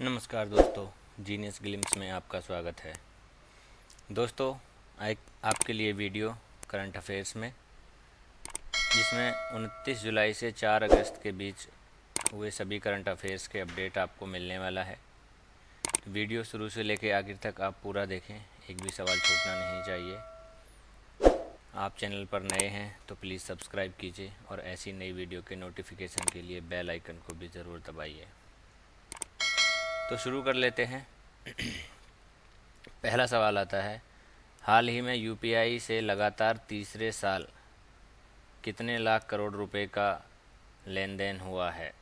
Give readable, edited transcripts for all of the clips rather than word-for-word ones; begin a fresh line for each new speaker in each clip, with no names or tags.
नमस्कार दोस्तों, genius glimpse में आपका स्वागत है। दोस्तों, एक आपके लिए वीडियो करंट अफेयर्स में, जिसमें 29 जुलाई से 4 अगस्त के बीच हुए सभी करंट अफेयर्स के अपडेट आपको मिलने वाला है। वीडियो शुरू से लेकर आखिर तक आप पूरा देखें, एक भी सवाल छूटना नहीं चाहिए। आप चैनल पर नए हैं तो प्लीज़ सब्सक्राइब कीजिए और ऐसी नई वीडियो के नोटिफिकेशन के लिए बेल आइकन को भी ज़रूर दबाइए। तो शुरू कर लेते हैं। पहला सवाल आता है, हाल ही में यूपीआई से लगातार तीसरे साल कितने लाख करोड़ रुपए का लेन देन हुआ है?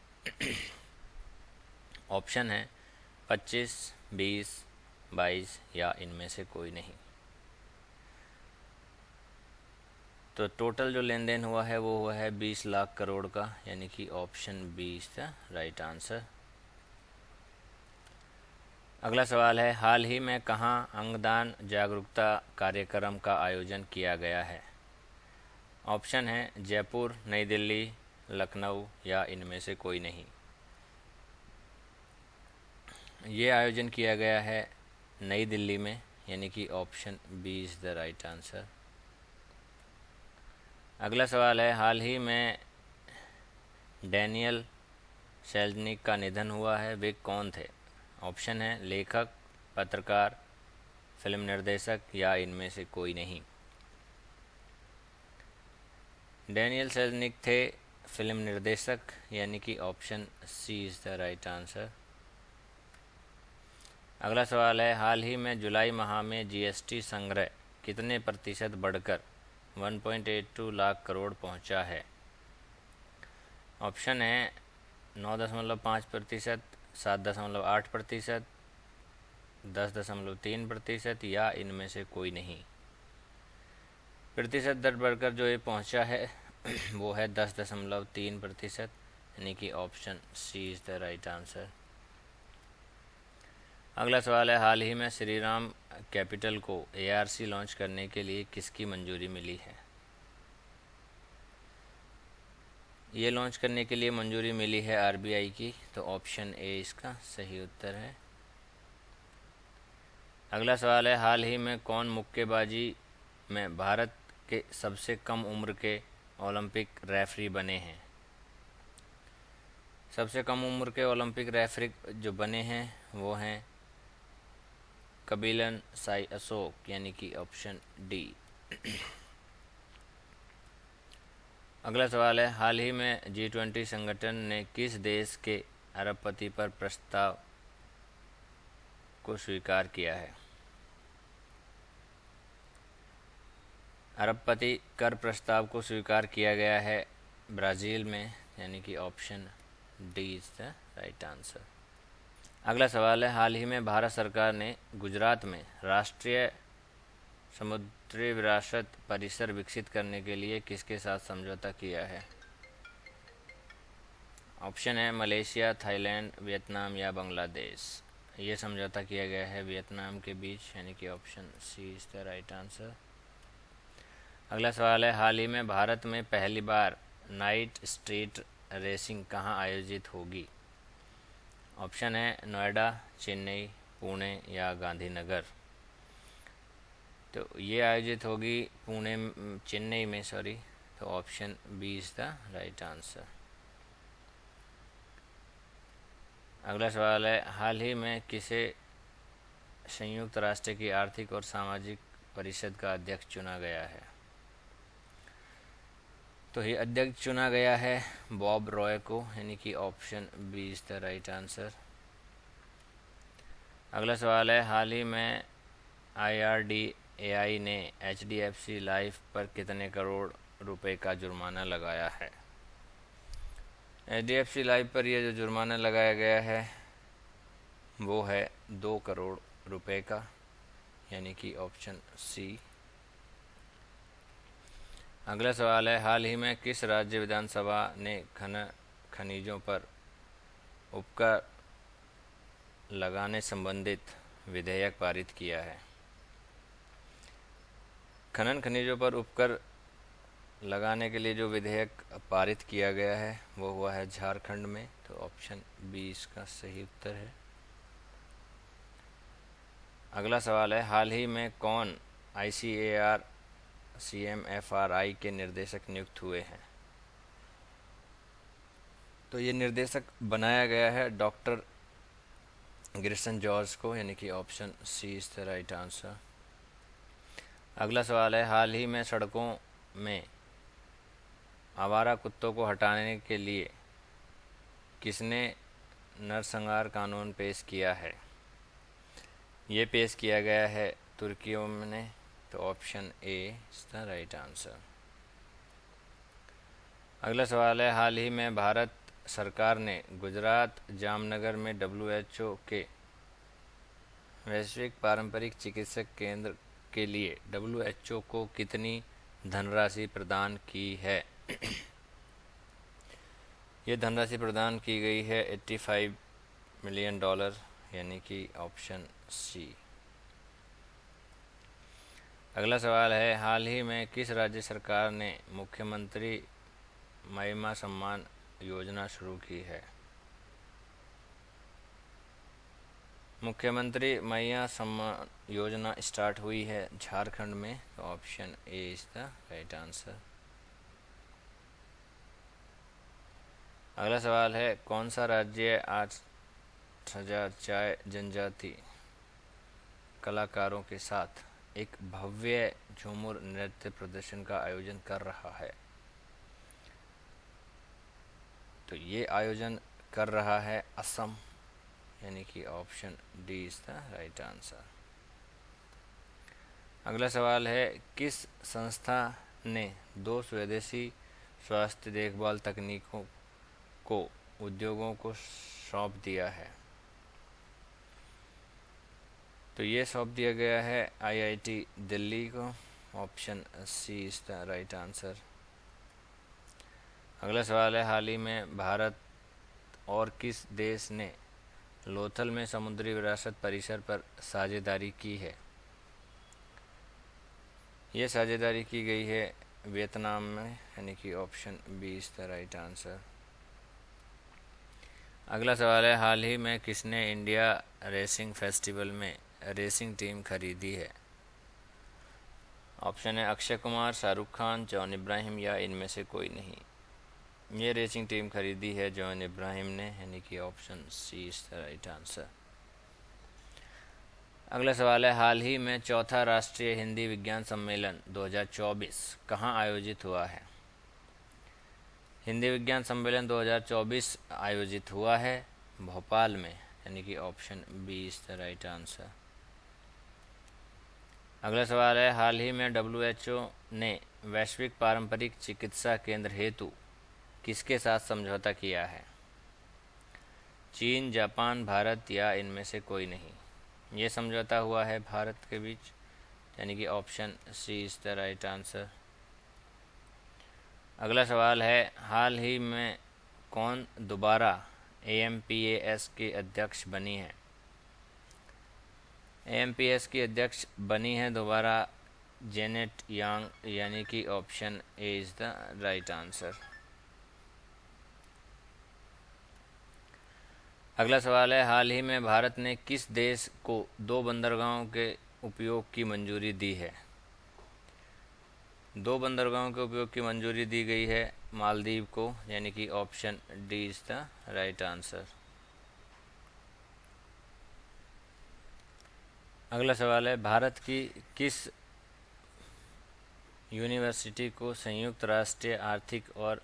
ऑप्शन है 25, 20, 22 या इनमें से कोई नहीं। तो टोटल जो लेन देन हुआ है वो हुआ है 20 लाख करोड़ का, यानी कि ऑप्शन 20 द राइट आंसर। अगला सवाल है, हाल ही में कहाँ अंगदान जागरूकता कार्यक्रम का आयोजन किया गया है? ऑप्शन है जयपुर, नई दिल्ली, लखनऊ या इनमें से कोई नहीं। ये आयोजन किया गया है नई दिल्ली में, यानी कि option B is the right answer. अगला सवाल है, हाल ही में डैनियल सेल्जनिक का निधन हुआ है, वे कौन थे? ऑप्शन है लेखक, पत्रकार, फिल्म निर्देशक या इनमें से कोई नहीं। डैनियल सेल्जनिक थे फिल्म निर्देशक, यानी कि option C is the right answer. अगला सवाल है, हाल ही में जुलाई माह में जीएसटी संग्रह कितने प्रतिशत बढ़कर 1.82 लाख करोड़ पहुंचा है? ऑप्शन है 9.5%, 7.8%, 10.3% या इनमें से कोई नहीं। प्रतिशत दर बढ़कर जो ये पहुंचा है वो है 10.3%, यानी कि option C is the right answer. अगला सवाल है, हाल ही में श्रीराम कैपिटल को एआरसी लॉन्च करने के लिए किसकी मंजूरी मिली है? ये लॉन्च करने के लिए मंजूरी मिली है आरबीआई की, तो ऑप्शन ए इसका सही उत्तर है। अगला सवाल है, हाल ही में कौन मुक्केबाजी में भारत के सबसे कम उम्र के ओलंपिक रेफरी बने हैं? सबसे कम उम्र के ओलंपिक रेफरी जो बने हैं वो हैं कबिलन साई अशोक, यानी कि ऑप्शन डी। अगला सवाल है, हाल ही में G20 संगठन ने किस देश के अरबपति पर प्रस्ताव को स्वीकार किया है? अरबपति कर प्रस्ताव को स्वीकार किया गया है ब्राज़ील में, यानी कि option D is the right answer. अगला सवाल है, हाल ही में भारत सरकार ने गुजरात में राष्ट्रीय समुद्री विरासत परिसर विकसित करने के लिए किसके साथ समझौता किया है? ऑप्शन है मलेशिया, थाईलैंड, वियतनाम या बांग्लादेश। ये समझौता किया गया है वियतनाम के बीच, यानी कि option C is the right answer. अगला सवाल है, हाल ही में भारत में पहली बार नाइट स्ट्रीट रेसिंग कहाँ आयोजित होगी? ऑप्शन है नोएडा, चेन्नई, पुणे या गांधीनगर। तो ये आयोजित होगी चेन्नई में, तो option B is the right answer. अगला सवाल है, हाल ही में किसे संयुक्त राष्ट्र की आर्थिक और सामाजिक परिषद का अध्यक्ष चुना गया है? तो ये अध्यक्ष चुना गया है बॉब रॉय को, यानी कि option B is the right answer. अगला सवाल है, हाल ही में IRDAI ने HDFC लाइफ पर कितने करोड़ रुपए का जुर्माना लगाया है? HDFC लाइफ पर यह जो जुर्माना लगाया गया है वो है 2 करोड़ रुपए का, यानी कि ऑप्शन सी। अगला सवाल है, हाल ही में किस राज्य विधानसभा ने खनिजों पर उपकर लगाने संबंधित विधेयक पारित किया है? खनिजों पर उपकर लगाने के लिए जो विधेयक पारित किया गया है वो हुआ है झारखंड में, तो ऑप्शन बी इसका सही उत्तर है। अगला सवाल है, हाल ही में कौन ICAR CMFRI के निर्देशक नियुक्त हुए हैं? तो ये निर्देशक बनाया गया है डॉक्टर ग्रिसन जॉर्ज को, यानी कि option C is the right answer. अगला सवाल है, हाल ही में सड़कों में आवारा कुत्तों को हटाने के लिए किसने नरसंहार कानून पेश किया है? ये पेश किया गया है तुर्कियों ने, तो option A is the right answer. अगला सवाल है, हाल ही में भारत सरकार ने गुजरात जामनगर में WHO के वैश्विक पारंपरिक चिकित्सक केंद्र के लिए WHO को कितनी धनराशि प्रदान की है? ये धनराशि प्रदान की गई है $85 मिलियन, यानी कि ऑप्शन सी। अगला सवाल है, हाल ही में किस राज्य सरकार ने मुख्यमंत्री महिमा सम्मान योजना शुरू की है? मुख्यमंत्री महिमा सम्मान योजना स्टार्ट हुई है झारखंड में, तो option A is the right answer. अगला सवाल है, कौन सा राज्य 8,000 चाय जनजाति कलाकारों के साथ एक भव्य झूमर नृत्य प्रदर्शन का आयोजन कर रहा है? तो ये आयोजन कर रहा है असम, यानी कि option D is the right answer. अगला सवाल है, किस संस्था ने 2 स्वदेशी स्वास्थ्य देखभाल तकनीकों को उद्योगों को सौंप दिया है? तो ये सौंप दिया गया है IIT दिल्ली को, option C is the right answer. अगला सवाल है, हाल ही में भारत और किस देश ने लोथल में समुद्री विरासत परिसर पर साझेदारी की है? ये साझेदारी की गई है वियतनाम में, यानी कि option B is the right answer. अगला सवाल है, हाल ही में किसने इंडिया रेसिंग फेस्टिवल में रेसिंग टीम खरीदी है? ऑप्शन है अक्षय कुमार, शाहरुख खान, जॉन इब्राहिम या इनमें से कोई नहीं। ये रेसिंग टीम खरीदी है जॉन इब्राहिम ने, यानी कि option C is the right answer. अगला सवाल है, हाल ही में 4था राष्ट्रीय हिंदी विज्ञान सम्मेलन 2024 कहाँ आयोजित हुआ है? हिंदी विज्ञान सम्मेलन 2024 आयोजित हुआ है भोपाल में, यानी कि option B is the right answer. अगला सवाल है, हाल ही में WHO ने वैश्विक पारंपरिक चिकित्सा केंद्र हेतु किसके साथ समझौता किया है? चीन, जापान, भारत या इनमें से कोई नहीं। ये समझौता हुआ है भारत के बीच, यानी कि option C is the right answer. अगला सवाल है, हाल ही में कौन दोबारा AMPAS की अध्यक्ष बनी है? AMPAS की अध्यक्ष बनी है दोबारा जेनेट यांग, यानी कि option A is the right answer. अगला सवाल है, हाल ही में भारत ने किस देश को 2 बंदरगाहों के उपयोग की मंजूरी दी है? 2 बंदरगाहों के उपयोग की मंजूरी दी गई है मालदीव को, यानी कि option D is the right answer. अगला सवाल है, भारत की किस यूनिवर्सिटी को संयुक्त राष्ट्रीय आर्थिक और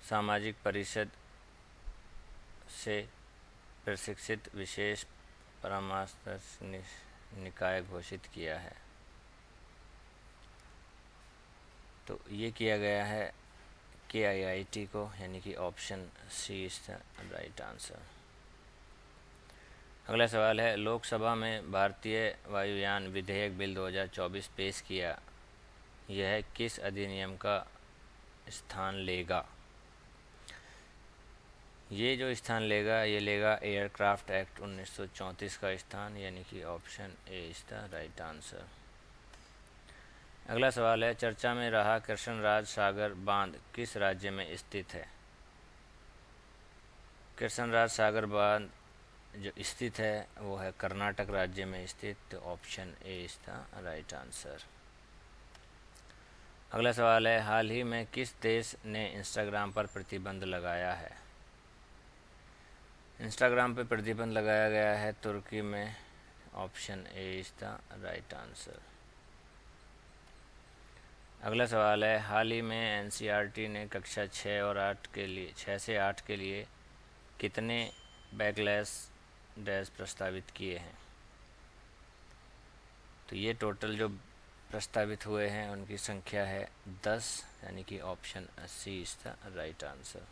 सामाजिक परिषद से प्रशिक्षित विशेष परामर्श निकाय घोषित किया है? तो ये किया गया है KIIT को, यानी कि option C is the right answer. अगला सवाल है, लोकसभा में भारतीय वायुयान विधेयक बिल 2024 पेश किया, यह किस अधिनियम का स्थान लेगा? ये जो स्थान लेगा, ये लेगा एयरक्राफ्ट एक्ट 1934 का स्थान, यानी कि option A is the right answer. अगला सवाल है, चर्चा में रहा कृष्णराज सागर बांध किस राज्य में स्थित है? कृष्णराज सागर बांध जो स्थित है वो है कर्नाटक राज्य में स्थित, तो option A is the right answer. अगला सवाल है, हाल ही में किस देश ने इंस्टाग्राम पर प्रतिबंध लगाया है? इंस्टाग्राम पर प्रतिबंध लगाया गया है तुर्की में, option A is the right answer. अगला सवाल है, हाल ही में एनसीईआरटी ने कक्षा 6 से 8 के लिए कितने बैकलैश डैश प्रस्तावित किए हैं? तो ये टोटल जो प्रस्तावित हुए हैं उनकी संख्या है 10, यानी कि option C is the right answer.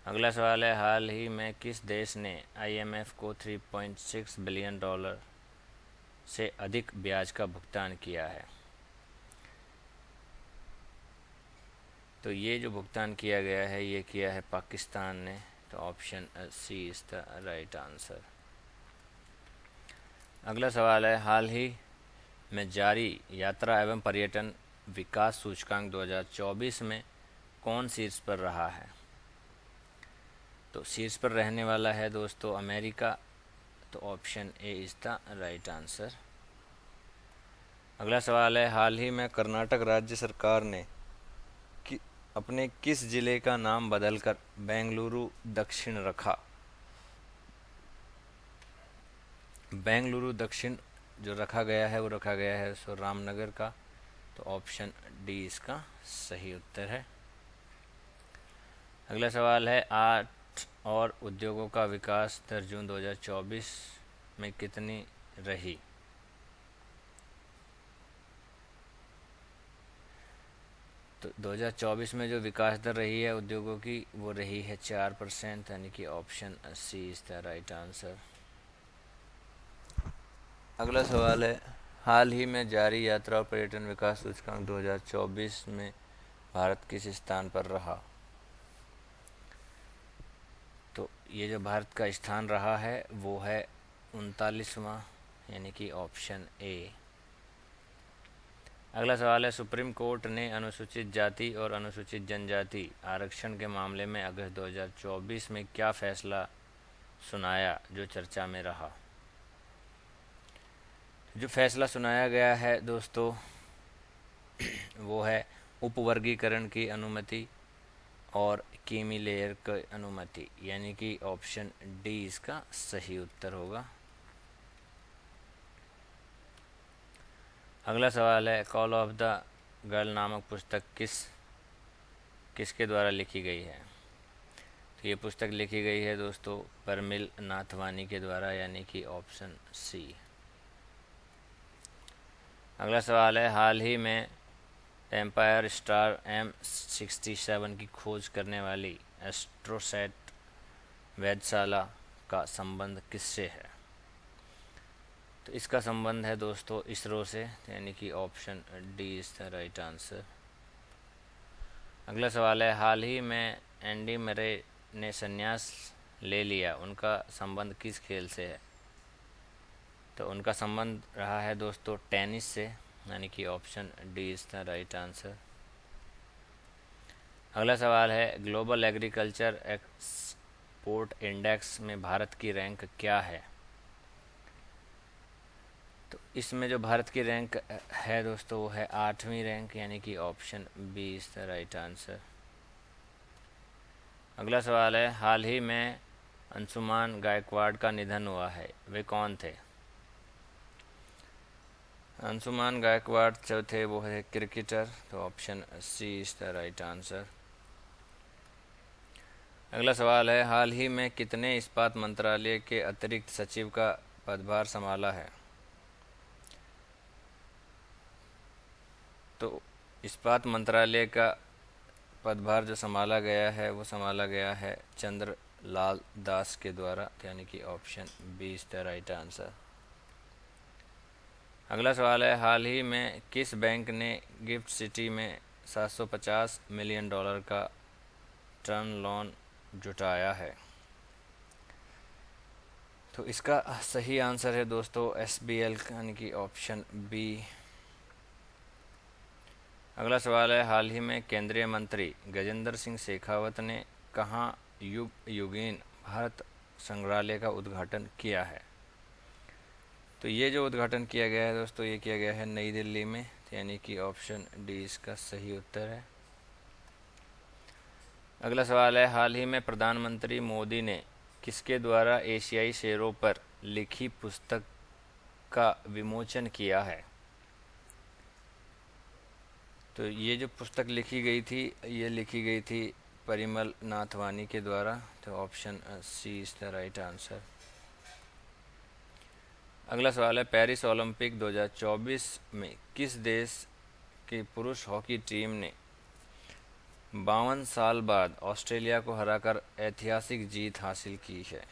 अगला सवाल है, हाल ही में किस देश ने आईएमएफ को $3.6 बिलियन से अधिक ब्याज का भुगतान किया है? तो ये जो भुगतान किया गया है ये किया है पाकिस्तान ने, तो option C is the right answer. अगला सवाल है, हाल ही में जारी यात्रा एवं पर्यटन विकास सूचकांक 2024 में कौन शीर्ष पर रहा है? तो शीर्ष पर रहने वाला है दोस्तों अमेरिका, तो option A is the right answer. अगला सवाल है, हाल ही में कर्नाटक राज्य सरकार ने अपने किस जिले का नाम बदलकर बेंगलुरु दक्षिण रखा? बेंगलुरु दक्षिण जो रखा गया है वो रखा गया है सो रामनगर का, तो ऑप्शन डी इसका सही उत्तर है। अगला सवाल है, आर्ट और उद्योगों का विकास दर जून 2024 में कितनी रही? तो 2024 में जो विकास दर रही है उद्योगों की वो रही है 4%, यानी कि option C is the right answer. अगला सवाल है, हाल ही में जारी यात्रा और पर्यटन विकास सूचकांक 2024 में भारत किस स्थान पर रहा? तो ये जो भारत का स्थान रहा है वो है 39वां, यानी कि ऑप्शन ए। अगला सवाल है, सुप्रीम कोर्ट ने अनुसूचित जाति और अनुसूचित जनजाति आरक्षण के मामले में अगस्त 2024 में क्या फैसला सुनाया जो चर्चा में रहा? जो फैसला सुनाया गया है दोस्तों वो है उपवर्गीकरण की अनुमति और कीमी लेयर की अनुमति, यानी कि ऑप्शन डी इसका सही उत्तर होगा। अगला सवाल है, कॉल ऑफ द गर्ल नामक पुस्तक किसके द्वारा लिखी गई है? तो ये पुस्तक लिखी गई है दोस्तों परमिल नाथवानी के द्वारा, यानी कि ऑप्शन सी। अगला सवाल है, हाल ही में एम्पायर स्टार M67 की खोज करने वाली एस्ट्रोसैट वेधशाला का संबंध किससे है? तो इसका संबंध है दोस्तों इसरो से, यानी कि option D is the right answer. अगला सवाल है, हाल ही में एंडी मरे ने संन्यास ले लिया, उनका संबंध किस खेल से है? तो उनका संबंध रहा है दोस्तों टेनिस से, यानी कि option D is the right answer. अगला सवाल है, ग्लोबल एग्रीकल्चर एक्सपोर्ट इंडेक्स में भारत की रैंक क्या है? तो इसमें जो भारत की रैंक है दोस्तों वो है 8वीं रैंक, यानी कि option B is the right answer. अगला सवाल है, हाल ही में अंशुमान गायकवाड़ का निधन हुआ है, वे कौन थे? अंशुमान गायकवाड़ जो थे वो है क्रिकेटर, तो option C is the right answer. अगला सवाल है, हाल ही में कितने इस्पात मंत्रालय के अतिरिक्त सचिव का पदभार संभाला है? तो इस्पात मंत्रालय का पदभार जो संभाला गया है वो संभाला गया है चंद्रलाल दास के द्वारा, यानी कि option B is the right answer. अगला सवाल है, हाल ही में किस बैंक ने गिफ्ट सिटी में $750 मिलियन का टर्म लोन जुटाया है? तो इसका सही आंसर है दोस्तों SBL, यानी कि ऑप्शन बी। अगला सवाल है, हाल ही में केंद्रीय मंत्री गजेंद्र सिंह शेखावत ने कहाँ युग युगीन भारत संग्रहालय का उद्घाटन किया है? तो ये जो उद्घाटन किया गया है दोस्तों, ये किया गया है नई दिल्ली में, यानी कि ऑप्शन डी इसका सही उत्तर है। अगला सवाल है, हाल ही में प्रधानमंत्री मोदी ने किसके द्वारा एशियाई शेरों पर लिखी पुस्तक का विमोचन किया है? तो ये जो पुस्तक लिखी गई थी, ये लिखी गई थी परिमल नाथवानी के द्वारा। तो option C is the right answer. अगला सवाल है, पेरिस ओलंपिक 2024 में किस देश की पुरुष हॉकी टीम ने 52 साल बाद ऑस्ट्रेलिया को हराकर ऐतिहासिक जीत हासिल की है?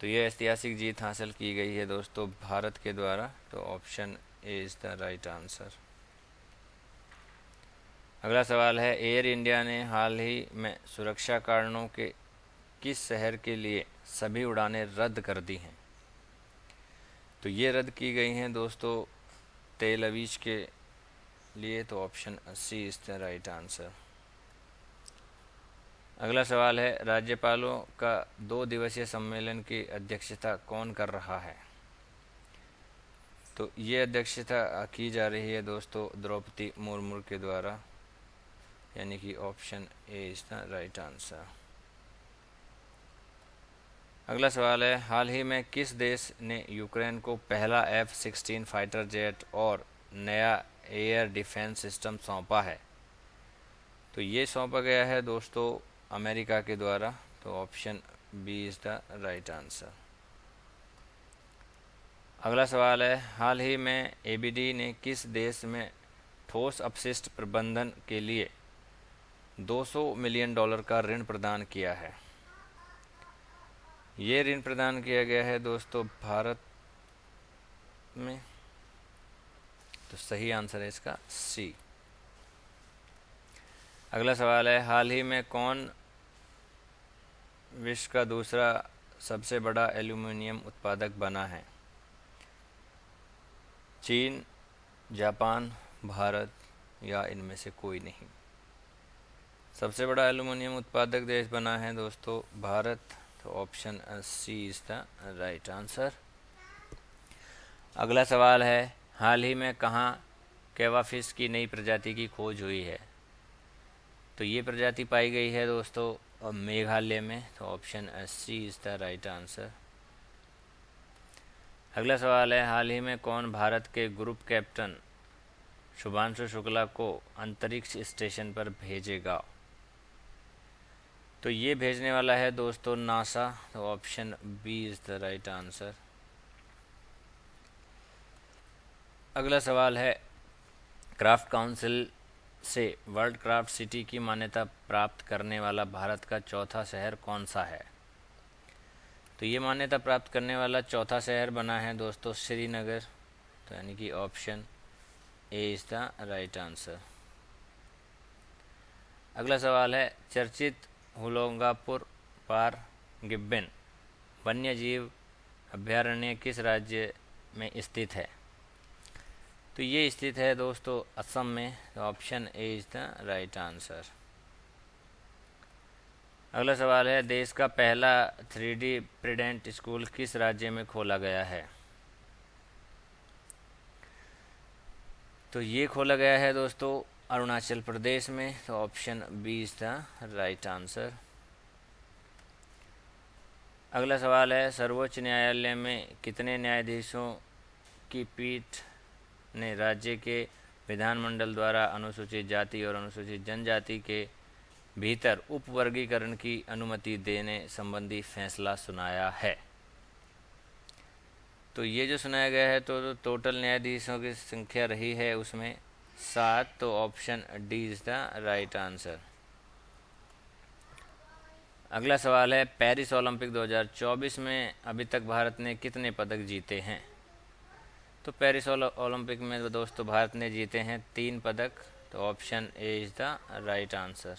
तो ये ऐतिहासिक जीत हासिल की गई है दोस्तों भारत के द्वारा। तो option A is the right answer. अगला सवाल है, एयर इंडिया ने हाल ही में सुरक्षा कारणों के किस शहर के लिए सभी उड़ानें रद्द कर दी हैं? तो ये रद्द की गई हैं दोस्तों तेल अवीव के लिए। तो option C is the right answer. अगला सवाल है, राज्यपालों का 2 दिवसीय सम्मेलन की अध्यक्षता कौन कर रहा है? तो ये अध्यक्षता की जा रही है दोस्तों द्रौपदी मुर्मू के द्वारा, यानी कि option A is the right answer. अगला सवाल है, हाल ही में किस देश ने यूक्रेन को पहला F-16 फाइटर जेट और नया एयर डिफेंस सिस्टम सौंपा है? तो ये सौंपा गया है दोस्तों अमेरिका के द्वारा। तो option B is the right answer. अगला सवाल है, हाल ही में ABD ने किस देश में ठोस अपशिष्ट प्रबंधन के लिए $200 मिलियन का ऋण प्रदान किया है? ये ऋण प्रदान किया गया है दोस्तों भारत में। तो सही आंसर है इसका सी। अगला सवाल है, हाल ही में कौन विश्व का दूसरा सबसे बड़ा एल्यूमीनियम उत्पादक बना है? चीन, जापान, भारत या इनमें से कोई नहीं? सबसे बड़ा एल्यूमीनियम उत्पादक देश बना है दोस्तों भारत। तो option C is the right answer. अगला सवाल है, हाल ही में कहाँ कैवाफिश की नई प्रजाति की खोज हुई है? तो ये प्रजाति पाई गई है दोस्तों मेघालय में। तो option C is the right answer. अगला सवाल है, हाल ही में कौन भारत के ग्रुप कैप्टन शुभांशु शुक्ला को अंतरिक्ष स्टेशन पर भेजेगा? तो ये भेजने वाला है दोस्तों नासा। तो option B is the right answer. अगला सवाल है, क्राफ्ट काउंसिल से वर्ल्ड क्राफ्ट सिटी की मान्यता प्राप्त करने वाला भारत का चौथा शहर कौन सा है? तो ये मान्यता प्राप्त करने वाला चौथा शहर बना है दोस्तों श्रीनगर। तो यानी कि option A is the right answer. अगला सवाल है, चर्चित होलोंगापुर पार गिब्बन वन्यजीव अभयारण्य किस राज्य में स्थित है? तो ये स्थित है दोस्तों असम में। तो option A is the right answer. अगला सवाल है, देश का पहला 3D प्रिंटेड स्कूल किस राज्य में खोला गया है? तो ये खोला गया है दोस्तों अरुणाचल प्रदेश में। तो option B is the right answer. अगला सवाल है, सर्वोच्च न्यायालय में कितने न्यायाधीशों की पीठ ने राज्य के विधानमंडल द्वारा अनुसूचित जाति और अनुसूचित जनजाति के भीतर उपवर्गीकरण की अनुमति देने संबंधी फैसला सुनाया है? तो ये जो सुनाया गया है तो टोटल न्यायाधीशों की संख्या रही है उसमें 7। तो option D is the right answer. अगला सवाल है, पेरिस ओलंपिक 2024 में अभी तक भारत ने कितने पदक जीते हैं? तो पेरिस ओलंपिक में दोस्तों भारत ने जीते हैं 3 पदक। तो option A is the right answer.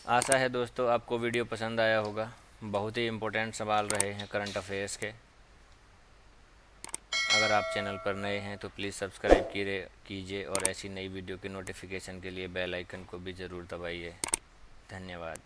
आशा है दोस्तों आपको वीडियो पसंद आया होगा। बहुत ही इम्पोर्टेंट सवाल रहे हैं करंट अफेयर्स के। अगर आप चैनल पर नए हैं तो प्लीज़ सब्सक्राइब कीजिए और ऐसी नई वीडियो की नोटिफिकेशन के लिए बेल आइकन को भी ज़रूर दबाइए। धन्यवाद।